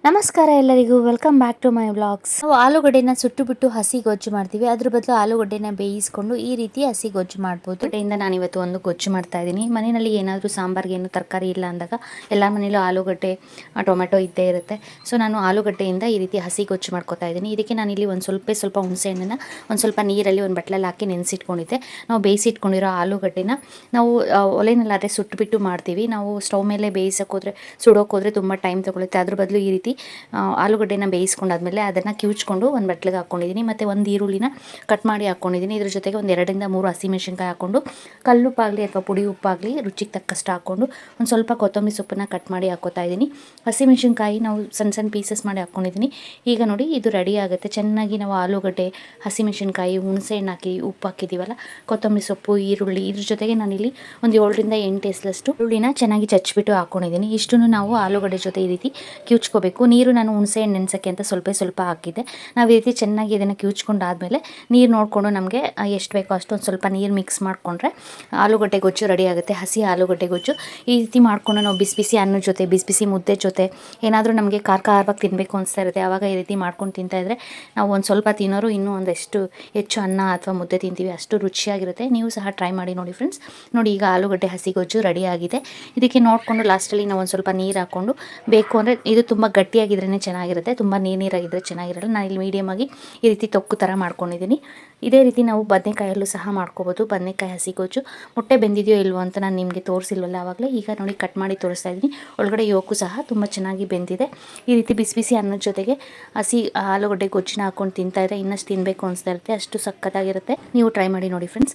ನಮಸ್ಕಾರ ಎಲ್ಲರಿಗೂ, welcome back to my vlogs. ನಾವು ಆಲೂಗಡ್ಡೆನ ಸುಟ್ಟು ಬಿಟ್ಟು ಹಸಿ ಗೊಜ್ಜು ಮಾಡ್ತೀವಿ. ಅದ್ರ ಬದಲು ಆಲೂಗಡ್ಡೆನ ಬೇಯಿಸ್ಕೊಂಡು ಈ ರೀತಿ ಹಸಿ ಗೊಜ್ಜು ಮಾಡ್ಬೋದು. ಗಡ್ಡೆಯಿಂದ ನಾನು ಇವತ್ತು ಒಂದು ಗೊಜ್ಜು ಮಾಡ್ತಾ ಇದ್ದೀನಿ. ಮನೆಯಲ್ಲಿ ಏನಾದರೂ ಸಾಂಬಾರ್ಗೆ ಏನು ತರಕಾರಿ ಇಲ್ಲ ಅಂದಾಗ ಎಲ್ಲ ಮನೇಲೂ ಆಲೂಗಡ್ಡೆ ಟೊಮೆಟೊ ಇದ್ದೇ ಇರುತ್ತೆ. ಸೊ ನಾನು ಆಲೂಗಡ್ಡೆಯಿಂದ ಈ ರೀತಿ ಹಸಿ ಗೊಜ್ಜು ಮಾಡ್ಕೊತಾ ಇದ್ದೀನಿ. ಇದಕ್ಕೆ ನಾನಿಲ್ಲಿ ಒಂದು ಸ್ವಲ್ಪ ಹುಣಸೆ ಹಣ್ಣನ್ನು ಒಂದು ಸ್ವಲ್ಪ ನೀರಲ್ಲಿ ಒಂದು ಬಟ್ಲಲ್ಲಿ ಹಾಕಿ ನೆನೆಸಿಟ್ಕೊಂಡಿದ್ದೆ. ನಾವು ಬೇಯಿಸಿಟ್ಕೊಂಡಿರೋ ಆಲೂಗಡ್ಡೆನ ನಾವು ಒಲೆನಲ್ಲಾದರೆ ಸುಟ್ಟುಬಿಟ್ಟು ಮಾಡ್ತೀವಿ. ನಾವು ಸ್ಟವ್ ಮೇಲೆ ಬೇಯಿಸೋಕೋದ್ರೆ ಸುಡೋಕೋದ್ರೆ ತುಂಬ ಟೈಮ್ ತೊಗೊಳುತ್ತೆ. ಅದ್ರ ಬದಲು ಈ ರೀತಿ ಆಲೂಗಡ್ಡೆನ ಬೇಯಿಸ್ಕೊಂಡಾದ್ಮೇಲೆ ಅದನ್ನು ಕಿವುಚ್ಕೊಂಡು ಒಂದು ಬಟ್ಲಿಗೆ ಹಾಕ್ಕೊಂಡಿದ್ದೀನಿ. ಮತ್ತು ಒಂದು ಈರುಳ್ಳಿನ ಕಟ್ ಮಾಡಿ ಹಾಕ್ಕೊಂಡಿದ್ದೀನಿ. ಇದ್ರ ಜೊತೆಗೆ ಒಂದು 2-3 ಹಸಿಮೆಣಸಿನ್ಕಾಯಿ ಹಾಕ್ಕೊಂಡು ಕಲ್ಲುಪ್ಪಾಗಲಿ ಅಥವಾ ಪುಡಿ ಉಪ್ಪಾಗಲಿ ರುಚಿಗೆ ತಕ್ಕಷ್ಟು ಹಾಕ್ಕೊಂಡು ಒಂದು ಸ್ವಲ್ಪ ಕೊತ್ತಂಬರಿ ಸೊಪ್ಪನ್ನು ಕಟ್ ಮಾಡಿ ಹಾಕ್ಕೋತಾ ಇದ್ದೀನಿ. ಹಸಿಮೆಣಸಿನ್ಕಾಯಿ ನಾವು ಸಣ್ಣ ಪೀಸಸ್ ಮಾಡಿ ಹಾಕ್ಕೊಂಡಿದ್ದೀನಿ. ಈಗ ನೋಡಿ ಇದು ರೆಡಿ ಆಗುತ್ತೆ. ಚೆನ್ನಾಗಿ ನಾವು ಆಲೂಗಡ್ಡೆ, ಹಸಿಮೆಣಸಿನ್ಕಾಯಿ, ಹುಣಸೆ ಹಣ್ಣು ಹಾಕಿ ಉಪ್ಪು ಹಾಕಿದ್ದೀವಲ್ಲ, ಕೊತ್ತಂಬರಿ ಸೊಪ್ಪು, ಈರುಳ್ಳಿ, ಇದ್ರ ಜೊತೆಗೆ ನಾನಿಲ್ಲಿ ಒಂದು 7-8 ಎಸಲಷ್ಟು ಈರುಳ್ಳಿನ ಚೆನ್ನಾಗಿ ಚಚ್ಚಿಬಿಟ್ಟು ಹಾಕ್ಕೊಂಡಿದ್ದೀನಿ. ಇಷ್ಟನ್ನು ನಾವು ಆಲೂಗಡ್ಡೆ ಜೊತೆ ಈ ರೀತಿ ಕಿವುಚ್ಕೋಬೇಕು. ನೀರು ನಾನು ಹುಣಸೆ ಹಣ್ಣು ನೆನೆಸೋಕ್ಕೆ ಅಂತ ಸ್ವಲ್ಪ ಹಾಕಿದ್ದೆ. ನಾವು ಈ ರೀತಿ ಚೆನ್ನಾಗಿ ಇದನ್ನು ಕಿವುಚ್ಕೊಂಡಾದ್ಮೇಲೆ ನೀರು ನೋಡಿಕೊಂಡು ನಮಗೆ ಎಷ್ಟು ಬೇಕೋ ಅಷ್ಟು ಒಂದು ಸ್ವಲ್ಪ ನೀರು ಮಿಕ್ಸ್ ಮಾಡಿಕೊಂಡ್ರೆ ಆಲೂಗಡ್ಡೆ ಗೊಜ್ಜು ರೆಡಿ ಆಗುತ್ತೆ. ಹಸಿ ಆಲೂಗಡ್ಡೆ ಗೊಜ್ಜು ಈ ರೀತಿ ಮಾಡಿಕೊಂಡು ನಾವು ಬಿಸಿ ಅನ್ನದ ಜೊತೆ, ಬಿಸಿ ಮುದ್ದೆ ಜೊತೆ ಏನಾದರೂ ನಮಗೆ ಖಾರವಾಗಿ ತಿನ್ನಬೇಕು ಅನಿಸ್ತಾ ಇರುತ್ತೆ. ಆವಾಗ ಈ ರೀತಿ ಮಾಡ್ಕೊಂಡು ತಿಂತಾಯಿದ್ರೆ ನಾವು ಒಂದು ಸ್ವಲ್ಪ ತಿನ್ನೋರು ಇನ್ನೂ ಒಂದಷ್ಟು ಹೆಚ್ಚು ಅನ್ನ ಅಥವಾ ಮುದ್ದೆ ತಿಂತೀವಿ. ಅಷ್ಟು ರುಚಿಯಾಗಿರುತ್ತೆ. ನೀವು ಸಹ ಟ್ರೈ ಮಾಡಿ ನೋಡಿ ಫ್ರೆಂಡ್ಸ್. ನೋಡಿ ಈಗ ಆಲೂಗಡ್ಡೆ ಹಸಿ ಗೊಜ್ಜು ರೆಡಿ ಆಗಿದೆ. ಇದಕ್ಕೆ ನೋಡಿಕೊಂಡು ಲಾಸ್ಟಲ್ಲಿ ನಾವು ಒಂದು ಸ್ವಲ್ಪ ನೀರು ಹಾಕ್ಕೊಂಡು, ಬೇಕು ಅಂದರೆ ಇದು ತುಂಬ ಗಟ್ಟಿಯಾಗಿದ್ರೇ ಚೆನ್ನಾಗಿರುತ್ತೆ, ತುಂಬ ನೀರಾಗಿದ್ದರೆ ಚೆನ್ನಾಗಿರಲ್ಲ. ನಾನು ಇಲ್ಲಿ ಮೀಡಿಯಮಾಗಿ ಈ ರೀತಿ ತೊಕ್ಕು ಥರ ಮಾಡ್ಕೊಂಡಿದ್ದೀನಿ. ಇದೇ ರೀತಿ ನಾವು ಬದನೆಕಾಯಲ್ಲೂ ಸಹ ಮಾಡ್ಕೋಬೋದು. ಬದನೆಕಾಯಿ ಹಸಿ ಗೊಜ್ಜು ಮೊಟ್ಟೆ ಬೆಂದಿದೆಯೋ ಇಲ್ವೋ ಅಂತ ನಾನು ನಿಮಗೆ ತೋರಿಸಿಲ್ವಲ್ಲ ಆವಾಗಲೇ. ಈಗ ನೋಡಿ ಕಟ್ ಮಾಡಿ ತೋರಿಸ್ತಾ ಇದ್ದೀನಿ. ಒಳಗಡೆ ಯೋಕು ಸಹ ತುಂಬ ಚೆನ್ನಾಗಿ ಬೆಂದಿದೆ. ಈ ರೀತಿ ಬಿಸಿ ಅನ್ನದ ಜೊತೆಗೆ ಹಸಿ ಆಲೂಗಡ್ಡೆ ಗೊಜ್ಜನ್ನ ಹಾಕ್ಕೊಂಡು ತಿಂತಾಯಿದ್ರೆ ಇನ್ನಷ್ಟು ತಿನ್ನಬೇಕು ಅನಿಸ್ತಾ ಇರುತ್ತೆ. ಅಷ್ಟು ಸಕ್ಕತ್ತಾಗಿರುತ್ತೆ. ನೀವು ಟ್ರೈ ಮಾಡಿ ನೋಡಿ ಫ್ರೆಂಡ್ಸ್.